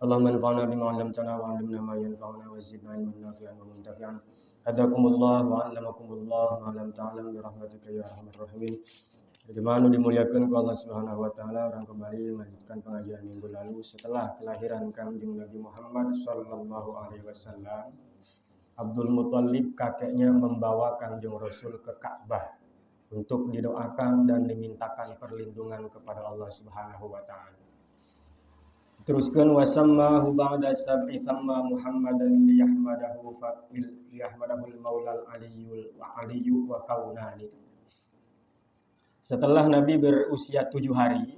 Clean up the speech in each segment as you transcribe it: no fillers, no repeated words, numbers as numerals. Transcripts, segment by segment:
Allahumma anfa'na bima 'allamtana wa 'allimna ma yanfa'una wa zidna ilman nafi'an wa muntafi'an. Hadakumullah wa 'allamakumullah ma lam ta'lam bi rahmatika ya arhamar rahimin. Bagaimana dimuliakan ku Allah Subhanahu wa taala, orang kembali melanjutkan pengajian minggu lalu setelah kelahiran Kanjeng Nabi Muhammad sallallahu alaihi wasallam. Abdul Muthalib kakeknya membawa Kanjeng Rasul ke Ka'bah untuk didoakan dan dimintakan perlindungan kepada Allah Subhanahu wa taala. Teruskan wasammahu ba'da sab'i thamma Muhammadan liyahmadahu al-maulal aliyyu wa kaunani. Setelah Nabi berusia 7 hari,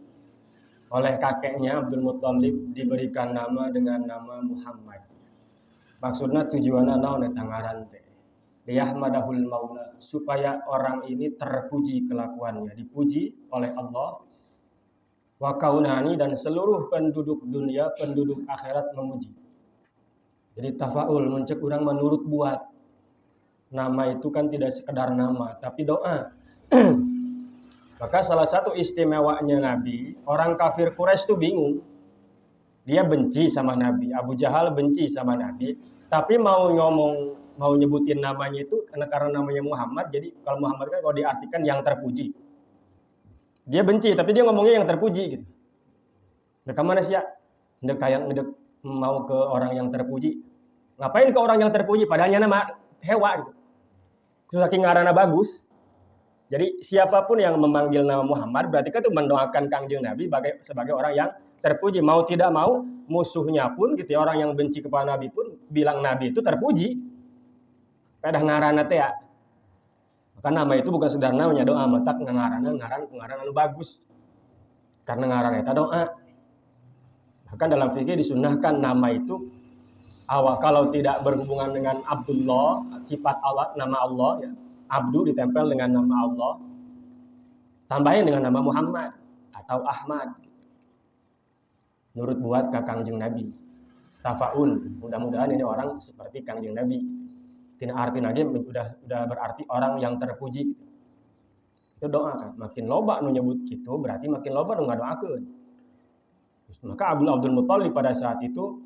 oleh kakeknya Abdul Muthalib diberikan nama dengan nama Muhammad. Maksudnya tujuannya naon eta ngaran teh. Liyahmadahul maula, supaya orang ini terpuji kelakuannya, dipuji oleh Allah. Wa kaunani, dan seluruh penduduk dunia, penduduk akhirat memuji. Jadi tafaul, mencek urang menurut buat. Nama itu kan tidak sekedar nama, tapi doa. Maka salah satu istimewanya Nabi, orang kafir Quraisy itu bingung. Dia benci sama Nabi, Abu Jahal benci sama Nabi, tapi mau nyebutin namanya itu karena namanya Muhammad. Jadi kalau Muhammad kan kalau diartikan yang terpuji. Dia benci, tapi dia ngomongnya yang terpuji gitu. Nah, kemana sih ya? Ngedek mau ke orang yang terpuji. Ngapain ke orang yang terpuji? Padahalnya nama hewa gitu. Saking ngaranna bagus. Jadi siapapun yang memanggil nama Muhammad berarti kan itu mendoakan Kangjeng Nabi sebagai orang yang terpuji. Mau tidak mau, musuhnya pun gitu ya, orang yang benci kepada Nabi pun bilang Nabi itu terpuji. Kadah ngaranna teh ya. Maka nama itu bukan sekedar namanya, doa matak ngaran anu bagus. Karena ngaran eta doa. Bahkan dalam fikih disunnahkan nama itu awal kalau tidak berhubungan dengan Abdullah, sifat Allah, nama Allah ya. Abdu ditempel dengan nama Allah. Tambahin dengan nama Muhammad atau Ahmad. Nurut buat ka Kangjeng Nabi. Tafaul, mudah-mudahan ini orang seperti Kangjeng Nabi. Tina arti lagi udah berarti orang yang terpuji. Itu doa kan. Makin loba nu nyebut gitu berarti makin loba nu ngadoakeun. Maka Abdul Muthalib pada saat itu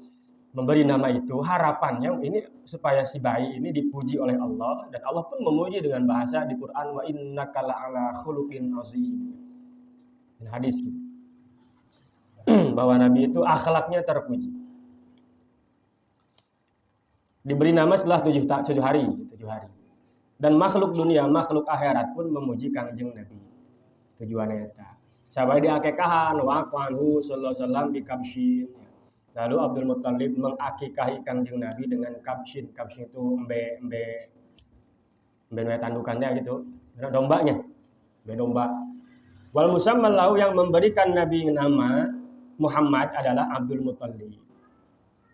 memberi nama itu, harapannya ini supaya si bayi ini dipuji oleh Allah, dan Allah pun memuji dengan bahasa di Quran, wa innaka la'ala khuluqin azim. Ini hadis gitu. Bahwa Nabi itu akhlaknya terpuji. Diberi nama setelah 7 hari. Dan makhluk dunia, makhluk akhirat pun memuji Kangjeng Nabi. Tujuannya eta. Sabari diakekahan wa anhu sallallahu alaihi wasallam bi kabshin. Lalu Abdul Muthalib mengakikahi Kangjeng Nabi dengan kabshin. Kabshin itu embe tandukannya gitu. Dombanya. Domba. Wal musammal lahu, yang memberikan Nabi nama Muhammad adalah Abdul Muthalib.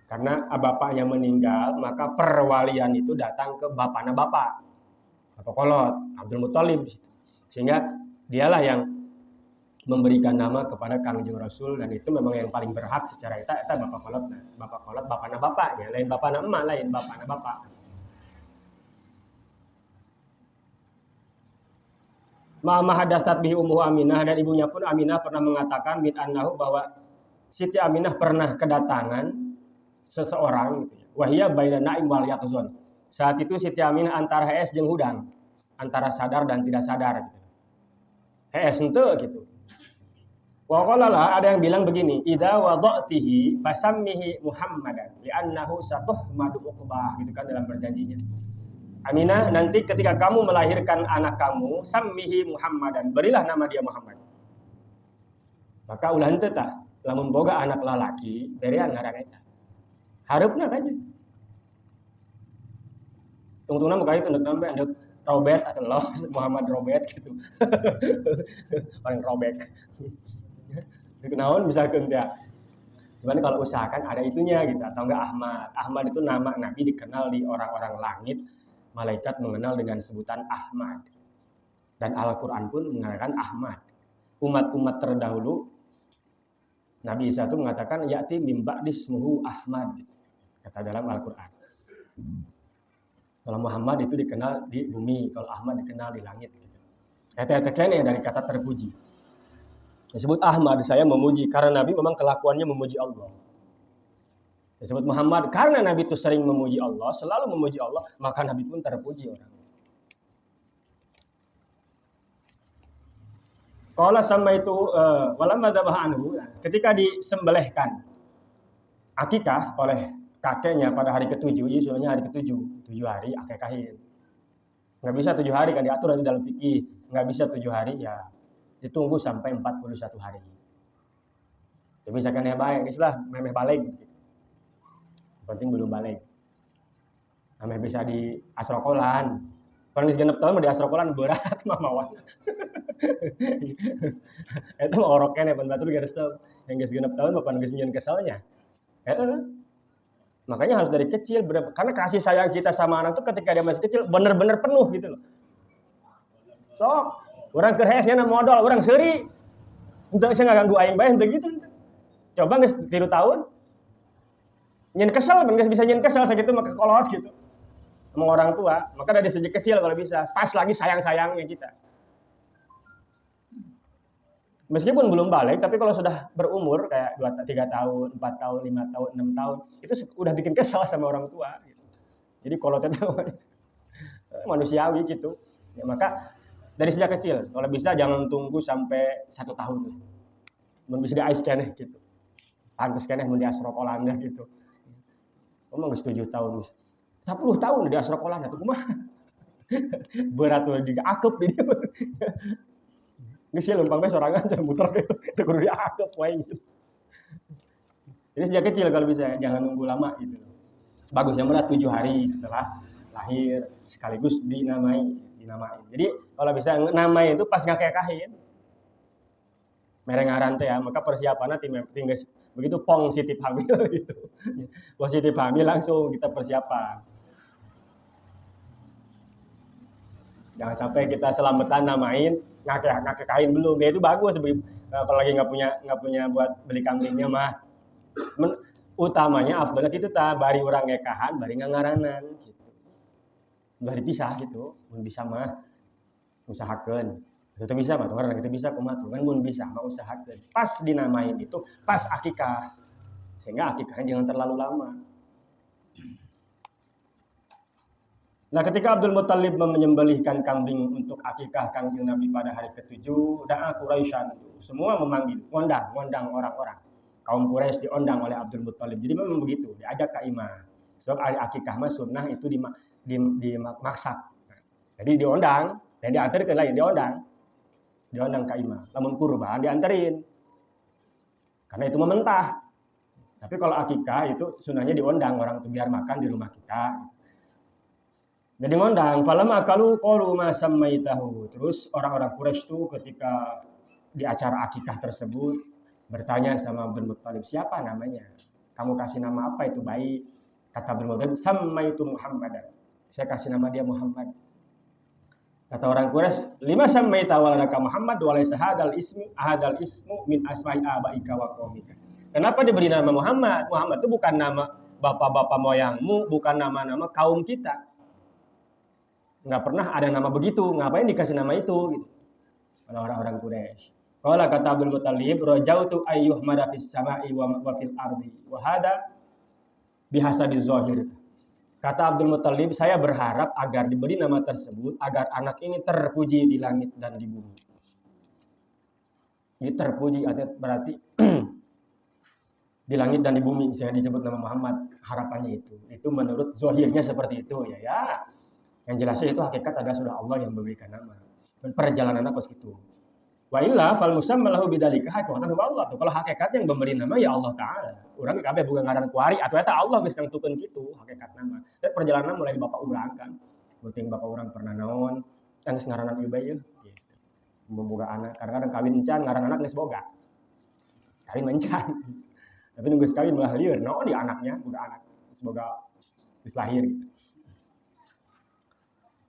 Karena bapaknya meninggal, maka perwalian itu datang ke bapaknya bapak atau kolot Abdul Muthalib. Sehingga dialah yang memberikan nama kepada Kangjeng Rasul, dan itu memang yang paling berhak secara eta bapak kolot bapaknya bapaknya, lain bapaknya emak, lain bapaknya bapak. Ma'ama hadatsat bihi ummu Aminah, dan ibunya pun Aminah pernah mengatakan min annahu, bahwa Siti Aminah pernah kedatangan seseorang gitu ya. Wahia baina naim wal yaqzon. Saat itu Siti Aminah antara hees jeung hudang, antara sadar dan tidak sadar gitu. Hees henteu gitu. Wa qala lah, ada yang bilang begini, idza wada'tihi fasammihi Muhammadan li'annahu satuhmadu uqbah, gitu kan dalam perjanjinya. Aminah, nanti ketika kamu melahirkan anak kamu, sammihi Muhammadan, berilah nama dia Muhammad. Maka ulah henteu tah, lamun boga anak lalaki, berean ngaran eta. Harapna kan tungtungna muka itu ndek Robert atau Muhammad Robert gitu. Paling robek. Kenaon misalkan ya. Cuman kalau usahakan ada itunya gitu, atau enggak Ahmad. Ahmad itu nama Nabi dikenal di orang-orang langit, malaikat mengenal dengan sebutan Ahmad. Dan Al-Qur'an pun mengenalkan Ahmad. Umat-umat terdahulu Nabi Isa itu mengatakan ya'ti mim ba'dismuhu Ahmad. Kata dalam Al-Qur'an. Kalau Muhammad itu dikenal di bumi, kalau Ahmad dikenal di langit gitu. Eta-eta kene dari kata terpuji. Disebut Ahmad, saya memuji karena Nabi memang kelakuannya memuji Allah. Disebut Muhammad karena Nabi itu sering memuji Allah, selalu memuji Allah, maka Nabi pun terpuji orang. Qala sama itu walamma dzabah anhu, ketika disembelihkan akikah oleh kakeknya pada hari ke-7, jadi sunahnya hari ke-7, 7 hari akikahin. Nggak bisa 7 hari kan diatur di dalam fikih, nggak bisa 7 hari ya ditunggu sampai 41 hari. Jadi misalkan ya baik, istilah memeh balik. Penting belum balik. Memeh bisa di asrokolan. Kalau genep tahun di asrokolan berat mamawan. Itu oroknya nih batur garis tahu. Yang geus genep tahun bapak geus nyeun keselnya. Makanya harus dari kecil, karena kasih sayang kita sama anak tuh ketika dia masih kecil bener-bener penuh gitu loh. Sok, orang kerhesnya modal, orang seuri. Untuk saya nggak ganggu aing bae untuk gitu. Coba geus 3 tahun. Nyen kesel, geus bisa nyen kesel sakitu mah kekolot gitu. Sama orang tua, maka dari sejak kecil kalau bisa, pas lagi sayang-sayangnya kita. Meskipun belum balik, tapi kalau sudah berumur kayak 3 tahun, 4 tahun, 5 tahun, 6 tahun, itu udah bikin kesal sama orang tua. Gitu. Jadi kalau manusiawi gitu. Ya, maka dari sejak kecil, kalau bisa jangan tunggu sampai 1 tahun. Mun bisa di ice can gitu. Pantes keneh mun di asrokolan gitu. Ngomong 7 tahun. 10 tahun di asrokolan atuh kumaha. Berat tuh diakep di dia. Geus ya lempang bae sorangan cenah muter gitu. Teu kudu diakep wae gitu. Jadi sejak kecil kalau bisa jangan nunggu lama gitu. Bagusnya mah 7 hari setelah lahir sekaligus dinamai. Jadi kalau bisa namai itu pas ngakekahin. Mere ngaran teh ya, maka persiapanna ting geus begitu positif hamil gitu. Positif hamil langsung kita persiapan. Jangan sampai kita selamatan namain ngakekain belum. Ya itu bagus kalau lagi nggak punya buat beli kambingnya mah. Utamanya afdalnya gitu bari orang ngekahan, bari ngangaranan gitu. Udah dipisah gitu, mun bisa mah usahakeun. Itu bisa mah, orang kita bisa kumaha tuh kan mun bisa mah usahakeun. Pas dinamain itu pas akikah. Sehingga akikahnya jangan terlalu lama. Nah, ketika Abdul Muthalib menyembelihkan kambing untuk akikah kanjeng Nabi pada hari ke-7, da'a Quraisyan, semua memanggil, ngondang orang-orang. Kaum Quraisy diundang oleh Abdul Muthalib. Jadi memang begitu, diajak ke imah. Sebab hari akikah mah sunnah itu dimaksak. Jadi diundang, dan diantar ke lain, diundang ke imah. Lamun kurban dianterin. Karena itu mementah. Tapi kalau akikah itu sunnahnya diundang orang itu biar makan di rumah kita. Jadi ngondang, falamma akalu qalu ma sammaitahu. Terus orang-orang Quraisy itu ketika di acara akikah tersebut bertanya sama Abdul Muthalib, siapa namanya? Kamu kasih nama apa itu baik? Kata Abdul Muthalib, sammaitu Muhammadan. Saya kasih nama dia Muhammad. Kata orang Quraisy, lima sammaita waladaka Muhammad wa laysa hadal ismu min asma'i abaika wa qaumika. Kenapa diberi nama Muhammad? Muhammad itu bukan nama bapak-bapak moyangmu, bukan nama-nama kaum kita. Nggak pernah ada nama begitu, ngapain dikasih nama itu gitu. Orang-orang Quraisy. Qala kata Abdul Muthalib, rajautu ayyuhmada fis sama'i wa fil ardi wa hada bihasabiz zahir. Kata Abdul Muthalib, saya berharap agar diberi nama tersebut agar anak ini terpuji di langit dan di bumi. Ini terpuji berarti di langit dan di bumi saya disebut nama Muhammad, harapannya itu. Itu menurut zahirnya seperti itu ya. Yang jelasnya itu hakikat adalah sudah Allah yang memberikan nama. Dan perjalanan apa gitu. Wa illa fal musamma lahu bidzalika hakikatan Allah. Kalau hakikat yang memberi nama ya Allah taala. Urang kabeh bukan ngaran kuari atau eta Allah geus nangtukeun kitu hakikat nama. Dan perjalanan mulai di bapak urang kan. Penting bapak urang pernah naon yang geus ngaranan ieu bae gitu. Memboga anak. Kadang-kadang kawin encan ngaran anak geus boga. Kawin encan. Tapi nunggu kawin malah lieur naon di anaknya boga anak. Semoga geus lahir gitu.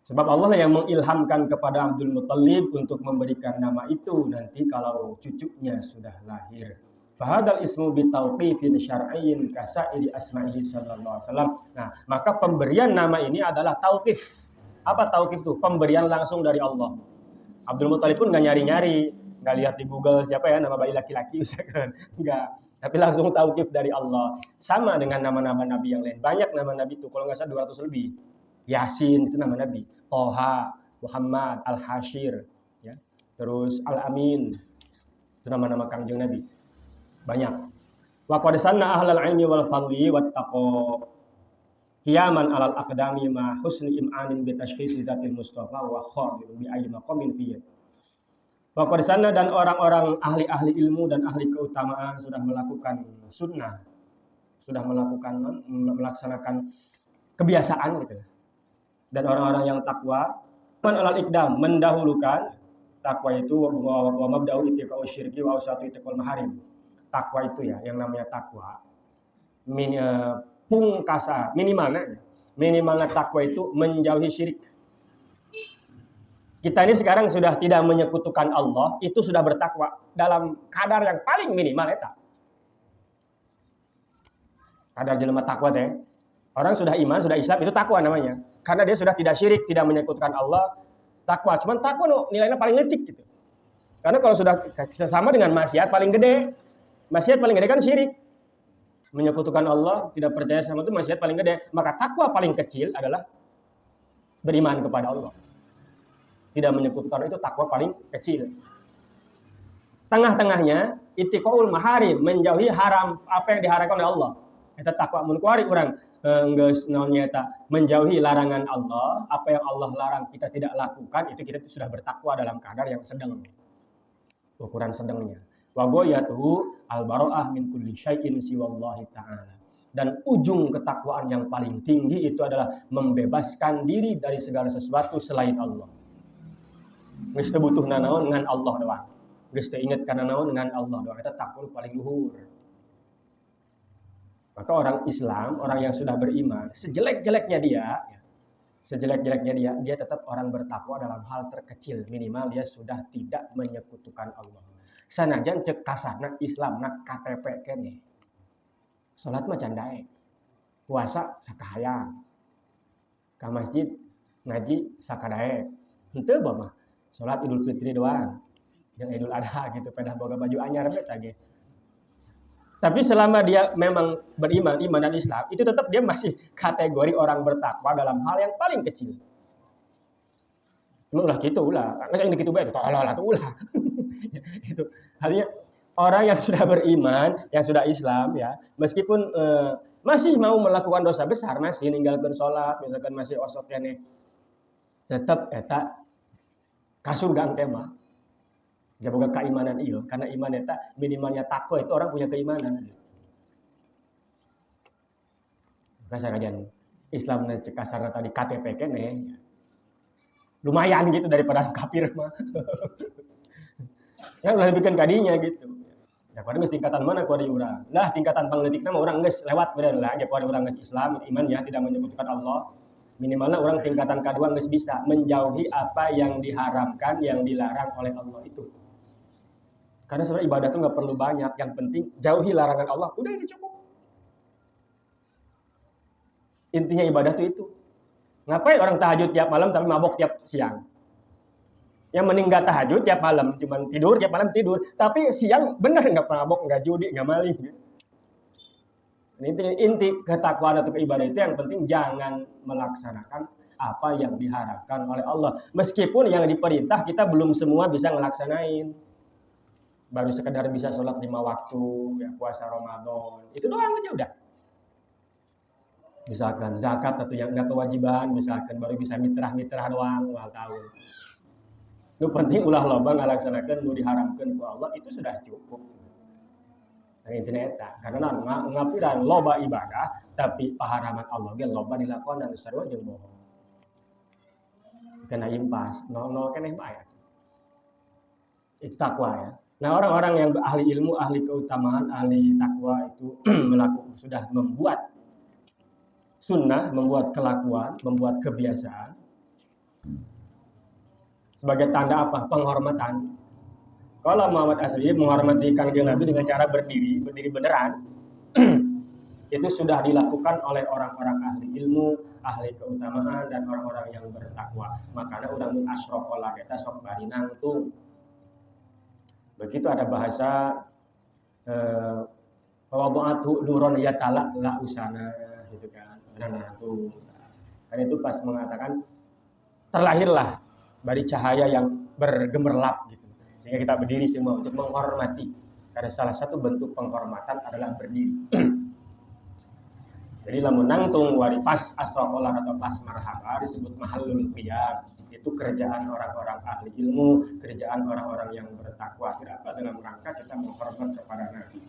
Sebab Allah yang mengilhamkan kepada Abdul Muthalib untuk memberikan nama itu nanti kalau cucunya sudah lahir. Fahadal ismu bitauqifin syar'iyyin kasairi asma'ihi sallallahu alaihi wasallam. Nah, maka pemberian nama ini adalah tauqif. Apa tauqif itu? Pemberian langsung dari Allah. Abdul Muthalib pun enggak nyari-nyari, enggak lihat di Google siapa ya nama bayi laki-laki misalkan. Enggak. Tapi langsung tauqif dari Allah. Sama dengan nama-nama nabi yang lain. Banyak nama nabi itu, kalau nggak salah 200 lebih. Yasin itu nama nabi. Toha, Muhammad, Al-Hashir, ya. Terus Al-Amin. Itu nama-nama kangjeng nabi. Banyak. Wa qad sanna ahlal ilmi wal fadli wat taqwa qiyaman alal aqdami ma husni im'anin bi tashkhis zatil mustafa wa khadir bi ayyi maqamin fiyya. Wa qad sanna, dan orang-orang ahli-ahli ilmu dan ahli keutamaan sudah melakukan sunnah, sudah melaksanakan kebiasaan gitu. Dan orang-orang yang takwa man alal iqdam, mendahulukan takwa itu wa mabda'u itiqa'u syirki wa usatu itiqul maharim. Takwa itu ya, yang namanya takwa minimalnya takwa itu menjauhi syirik. Kita ini sekarang sudah tidak menyekutukan Allah, itu sudah bertakwa dalam kadar yang paling minimal eta. Kadar jelema takwa teh. Orang sudah iman, sudah Islam, itu takwa namanya. Karena dia sudah tidak syirik, tidak menyekutukan Allah, takwa. Cuman takwa nilainya paling letik gitu. Karena kalau sudah sama dengan maksiat paling gede. Maksiat paling gede kan syirik. Menyekutukan Allah, tidak percaya sama itu maksiat paling gede. Maka takwa paling kecil adalah beriman kepada Allah. Tidak menyekutukan, itu takwa paling kecil. Tengah-tengahnya itiqaul maharim, menjauhi haram, apa yang diharamkan oleh Allah. Eta takwa mun kuari urang geus naon eta menjauhi larangan Allah, apa yang Allah larang kita tidak lakukan, itu kita sudah bertakwa dalam kadar yang sedang. Ukuran sedangnya. Wa ghayatuhu al-bara'ah min kulli syai'in siwallahi ta'ala. Dan ujung ketakwaan yang paling tinggi itu adalah membebaskan diri dari segala sesuatu selain Allah. Geus teu butuh nanaon ngan Allah doang. Geus teu inget kana naon ngan Allah doang. Eta takwa paling luhur. Maka orang Islam, orang yang sudah beriman, sejelek-jeleknya dia tetap orang bertakwa dalam hal terkecil. Minimal dia sudah tidak menyekutukan Allah. Sanajan cek kasarna Islam nak KTP kene. Salat mah candae. Puasa sakahayang. Ka masjid ngaji sakadae. Henteu mah. Salat Idul Fitri doang. Jeung Idul Adha gitu pada boga baju anyar we tage. Tapi selama dia memang beriman, iman dan Islam, itu tetap dia masih kategori orang bertakwa dalam hal yang paling kecil. Ulah gitu ulah. Nggak yang gitu bae tolol atuh ulah. Itu artinya orang yang sudah beriman, yang sudah Islam ya, meskipun masih mau melakukan dosa besar, masih ninggalkeun salat, misalkan masih osok kene, tetap eta ka surga teh mah. Jaboga keimanan ieu, karena iman eta minimalnya takwa itu orang punya keimanan. Kasarajan Islam cek kasarna tadi KTP kene. Lumayan gitu daripada kafir mah. Ya ulah bikin kadinya gitu. Ya pada geus tingkatan mana ku ada urang. Lah tingkatan pangletikna mah urang geus lewat bener lah. Ya pada urang geus Islam, iman ya tidak menyekutukan Allah. Minimalnya orang tingkatan kedua geus bisa menjauhi apa yang diharamkan, yang dilarang oleh Allah itu. Karena sebenarnya ibadah itu nggak perlu banyak, yang penting jauhi larangan Allah, udah itu cukup. Intinya ibadah itu. Ngapain orang tahajud tiap malam tapi mabok tiap siang? Yang mending nggak tahajud tiap malam, cuman tidur tiap malam tidur, tapi siang bener nggak mabok, nggak judi, nggak maling. Inti ketakwaan atau ibadah itu yang penting jangan melaksanakan apa yang diharapkan oleh Allah. Meskipun yang diperintah kita belum semua bisa ngelaksanain. Baru sekedar bisa sholat 5 waktu, ya, puasa Ramadan, itu doang aja udah. Misalkan zakat atau yang enggak kewajiban, misalkan baru bisa mitrah-mitrah doang, ulang tahun. Itu penting ulah loba ngalaksanakeun nu diharamkeun ku Allah, itu sudah cukup. Nah, intinya eta, karena ngapiran loba ibadah, tapi paharaman Allah ge loba dilakon dan sarua jeung bohong. Kena impas, nol keneh bae. Itu takwa ya. Nah, orang-orang yang ahli ilmu, ahli keutamaan, ahli takwa itu sudah membuat sunnah, membuat kelakuan, membuat kebiasaan sebagai tanda apa? Penghormatan. Kalau Muhammad Asli menghormati Kangjeng Nabi dengan cara berdiri beneran, itu sudah dilakukan oleh orang-orang ahli ilmu, ahli keutamaan, dan orang-orang yang bertakwa. Makanya udah mun asrokola kita sok bari nangtung. Begitu ada bahasa Wada'atu nuron yatala la usana gitu kan. Nah, itu. Kan itu pas mengatakan terlahirlah dari cahaya yang bergemerlap gitu. Sehingga kita berdiri semua untuk menghormati. Karena salah satu bentuk penghormatan adalah berdiri. Jadi lamun nangtung wari pas asroqolah atau pas marhaba disebut mahallul qiyam. Itu kerjaan orang-orang ahli ilmu, kerjaan orang-orang yang bertakwa. Tidak apa dalam rangka kita menghormat kepada Nabi.